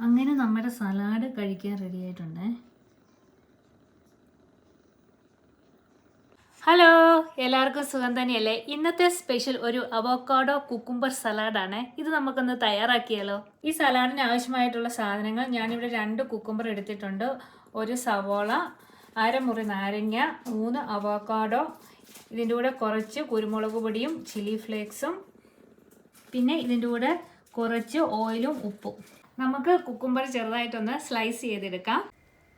അങ്ങനെ നമ്മുടെ സലാഡ് കഴിക്കാൻ റെഡി ആയിട്ടുണ്ട്. ഹലോ, എല്ലാവർക്കും സുഖം തന്നെയല്ലേ? ഇന്നത്തെ സ്പെഷ്യൽ ഒരു അവോക്കാഡോ കുക്കുംബർ സലാഡാണ്. ഇത് നമുക്കൊന്ന് തയ്യാറാക്കിയാലോ? ഈ സലാഡിന് ആവശ്യമായിട്ടുള്ള സാധനങ്ങൾ ഞാനിവിടെ 2 കുക്കുംബർ എടുത്തിട്ടുണ്ട്, 1 സവോള, അരമുറി നാരങ്ങ, 3 അവോക്കാഡോ, ഇതിൻ്റെ കൂടെ കുറച്ച് കുരുമുളക് പൊടിയും ചില്ലി ഫ്ലേക്സും, പിന്നെ ഇതിൻ്റെ കൂടെ കുറച്ച് ഓയിലും ഉപ്പും. നമുക്ക് കുക്കുംബർ ചെറുതായിട്ടൊന്ന് സ്ലൈസ് ചെയ്തെടുക്കാം.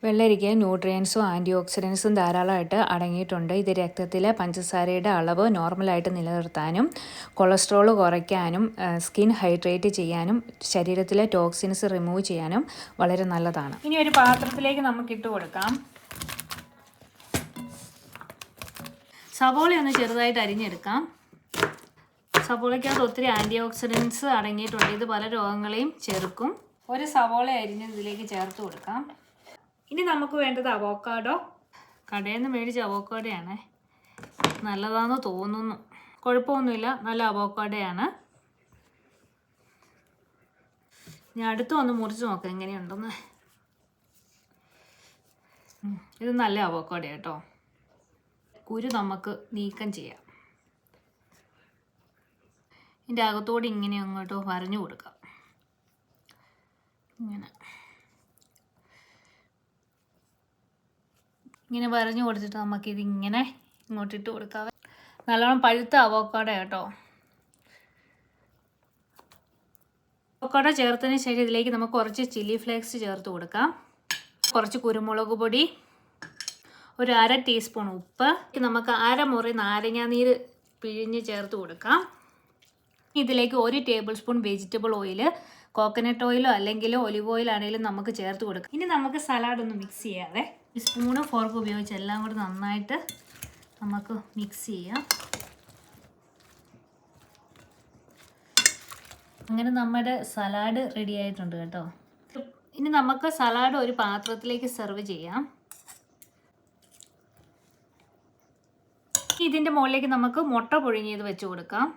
വെള്ളരിക്ക ന്യൂട്രിയൻസും ആൻറ്റി ഓക്സിഡൻസും ധാരാളമായിട്ട് അടങ്ങിയിട്ടുണ്ട്. ഇത് രക്തത്തിലെ പഞ്ചസാരയുടെ അളവ് നോർമലായിട്ട് നിലനിർത്താനും കൊളസ്ട്രോൾ കുറയ്ക്കാനും സ്കിൻ ഹൈഡ്രേറ്റ് ചെയ്യാനും ശരീരത്തിലെ ടോക്സിൻസ് റിമൂവ് ചെയ്യാനും വളരെ നല്ലതാണ്. ഇനി ഒരു പാത്രത്തിലേക്ക് നമുക്ക് ഇട്ട് കൊടുക്കാം. സവോള ഒന്ന് ചെറുതായിട്ട് അരിഞ്ഞെടുക്കാം. സവോളയ്ക്കകത്ത് ഒത്തിരി ആൻറ്റി ഓക്സിഡൻസ് അടങ്ങിയിട്ടുണ്ട്. ഇത് പല രോഗങ്ങളെയും ചെറുക്കും. ഒരു സവോള അരിഞ്ഞ് ഇതിലേക്ക് ചേർത്ത് കൊടുക്കാം. ഇനി നമുക്ക് വേണ്ടത് അവോക്കാഡോ. കടയിൽ നിന്ന് മേടിച്ച അവോക്കാഡോയാണ്. നല്ലതാണെന്ന് തോന്നുന്നു, കുഴപ്പമൊന്നുമില്ല, നല്ല അവോക്കാഡോയാണ്. ഞാൻ അടുത്ത് വന്ന് മുറിച്ച് നോക്കാം എങ്ങനെയുണ്ടെന്ന്. ഇത് നല്ല അവോക്കാഡോ കേട്ടോ. കുരു നമുക്ക് നീക്കം ചെയ്യാം. ഇതിൻ്റെ അകത്തോടെ ഇങ്ങനെ അങ്ങോട്ട് വരഞ്ഞു കൊടുക്കാം. ഇങ്ങനെ വരഞ്ഞു കൊടുത്തിട്ട് നമുക്കിതിങ്ങനെ ഇങ്ങോട്ടിട്ട് കൊടുക്കാം. നല്ലോണം പഴുത്ത അവോക്കാഡോ കേട്ടോ. അവോക്കാഡോ ചേർത്തതിന് ശേഷം ഇതിലേക്ക് നമുക്ക് കുറച്ച് ചില്ലി ഫ്ലേക്സ് ചേർത്ത് കൊടുക്കാം, കുറച്ച് കുരുമുളക് പൊടി, ഒരു 1/2 ടീസ്പൂൺ ഉപ്പ്, നമുക്ക് അരമുറി നാരങ്ങാനീര് പിഴിഞ്ഞ് ചേർത്ത് കൊടുക്കാം. ഇതിലേക്ക് 1 table spoon vegetable oil, coconut ഓയിലോ അല്ലെങ്കിൽ ഒലിവ് ഓയിലാണെങ്കിലും നമുക്ക് ചേർത്ത് കൊടുക്കാം. ഇനി നമുക്ക് സലാഡ് ഒന്ന് മിക്സ് ചെയ്യാതെ സ്പൂണ് ഫോർക്ക് ഉപയോഗിച്ച് എല്ലാം കൂടി നന്നായിട്ട് നമുക്ക് മിക്സ് ചെയ്യാം. അങ്ങനെ നമ്മുടെ സലാഡ് റെഡി ആയിട്ടുണ്ട് കേട്ടോ. ഇനി നമുക്ക് സലാഡ് ഒരു പാത്രത്തിലേക്ക് സെർവ് ചെയ്യാം. ഇതിൻ്റെ മുകളിലേക്ക് നമുക്ക് മുട്ട പുഴുങ്ങിയത് വെച്ച് കൊടുക്കാം.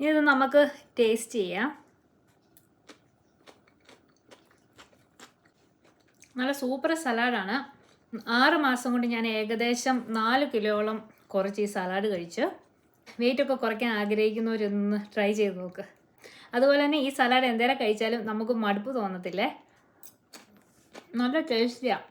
ഇത് നമുക്ക് ടേസ്റ്റ് ചെയ്യാം. നല്ല സൂപ്പർ സലാഡാണ്. 6 മാസം കൊണ്ട് ഞാൻ ഏകദേശം 4 കിലോളം കുറച്ച് ഈ സലാഡ് കഴിച്ച്. വെയിറ്റൊക്കെ കുറയ്ക്കാൻ ആഗ്രഹിക്കുന്നവരൊന്ന് ട്രൈ ചെയ്ത് നോക്ക്. അതുപോലെ തന്നെ ഈ സലാഡ് എന്തേരം കഴിച്ചാലും നമുക്ക് മടുപ്പ് തോന്നത്തില്ലേ. നല്ല ടേസ്റ്റിയാണ്.